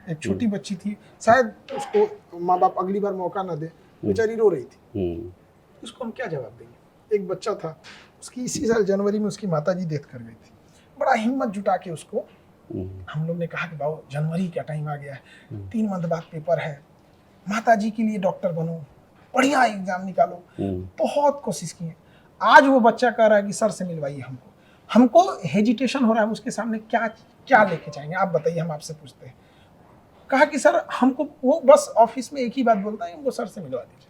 एक छोटी बच्ची थी, शायद उसको माँ बाप अगली बार मौका ना दे, बेचारी रो रही थी, उसको हम क्या जवाब देंगे। एक बच्चा था, उसकी इसी साल जनवरी में उसकी माताजी डेथ कर गई थी। बड़ा हिम्मत जुटा के उसको हम लोग ने कहा कि बाबू जनवरी का टाइम आ गया है, 3 मंथ बाद पेपर है, माताजी के लिए डॉक्टर बनो, बढ़िया एग्जाम निकालो। बहुत कोशिश की है। आज वो बच्चा कह रहा है कि सर से मिलवाइए हमको हेजिटेशन हो रहा है, उसके सामने क्या क्या लेके जाएंगे आप बताइए, हम आपसे पूछते हैं। कहा कि सर हमको, वो बस ऑफिस में एक ही बात बोलता है, हमको सर से मिलवा दीजिए।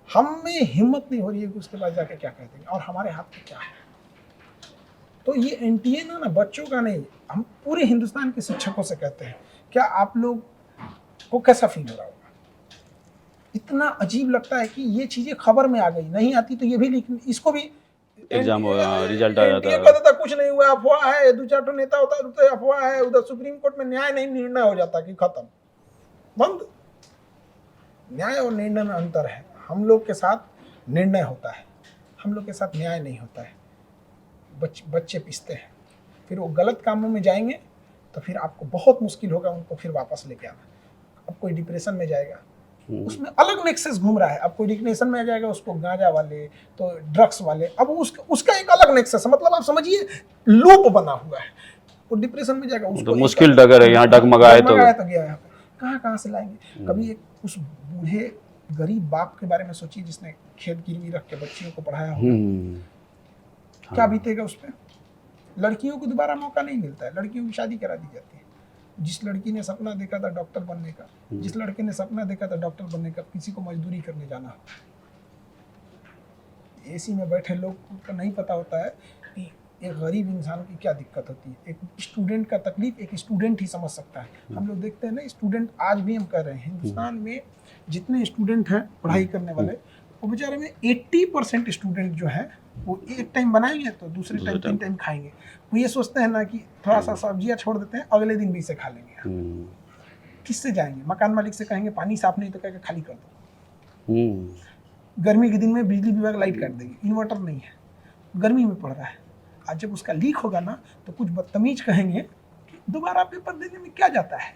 हमें हिम्मत नहीं हो रही है कि उसके पास जाके क्या कह देंगे, और हमारे हाथ में क्या है। तो ये एनटीए ना बच्चों का नहीं, हम पूरे हिंदुस्तान के शिक्षकों से कहते हैं, क्या आप लोग को कैसा फील हो रहा होगा। इतना अजीब लगता है कि ये चीजें खबर में आ गई, नहीं आती तो ये भी लिख, इसको भी एग्जाम रिजल्ट आ जाता एनटीए है। कहता था कुछ नहीं हुआ, अफवाह है, 2-4 नेता होता तो अफवाह है, उधर सुप्रीम कोर्ट में न्याय नहीं, निर्णय हो जाता कि खत्म बंद। न्याय और निर्णय में अंतर है। हम लोग के साथ निर्णय होता है, हम लोग के साथ न्याय नहीं होता है। बच्चे पिसते हैं, फिर वो गलत कामों में जाएंगे तो फिर आपको बहुत मुश्किल होगा उनको फिर वापस लेके आना। अब कोई डिप्रेशन में जाएगा, उसमें अलग नेक्सस घूम रहा है। अब कोई डिप्रेशन में आ जाएगा, उसको गांजा वाले तो ड्रग्स वाले, अब उसका एक अलग नेक्सस है, मतलब आप समझिए लूप बना हुआ है। वो डिप्रेशन में जाएगा, उसको तो मुश्किल डगर है, यहाँ डगमगाए तो गया यहाँ पे, कहाँ से लाएंगे। कभी एक उस बूढ़े गरीब बाप के बारे में सोचिए जिसने खेत गिरवी रख के बच्चियों को पढ़ाया हो, क्या बीतेगा उस पर। लड़कियों को दोबारा मौका नहीं मिलता है, लड़कियों की शादी करा दी जाती है। जिस लड़की ने सपना देखा था डॉक्टर बनने का, जिस लड़के ने सपना देखा था डॉक्टर बनने का, किसी को मजदूरी करने जाना हो। एसी में बैठे लोग को नहीं पता होता है कि एक गरीब इंसान की क्या दिक्कत होती है। एक स्टूडेंट का तकलीफ एक स्टूडेंट ही समझ सकता है। हम लोग देखते हैं ना स्टूडेंट, आज भी हम कह रहे हैं हिंदुस्तान में जितने स्टूडेंट हैं पढ़ाई करने वाले, वो बेचारे में 80% स्टूडेंट जो है वो एक टाइम बनाएंगे तो दूसरे टाइम 3 टाइम खाएंगे। वो ये सोचते हैं ना कि थोड़ा सा सब्जियां छोड़ देते हैं, अगले दिन भी इसे खा लेंगे। किससे जाएंगे? मकान मालिक से कहेंगे पानी साफ नहीं तो कहेगा खाली कर दो। गर्मी के दिन में बिजली विभाग लाइट काट देगी, इन्वर्टर नहीं है, गर्मी में पड़ रहा है। आज जब उसका लीक होगा ना तो कुछ बदतमीज कहेंगे कि दोबारा पेपर देने में क्या जाता है,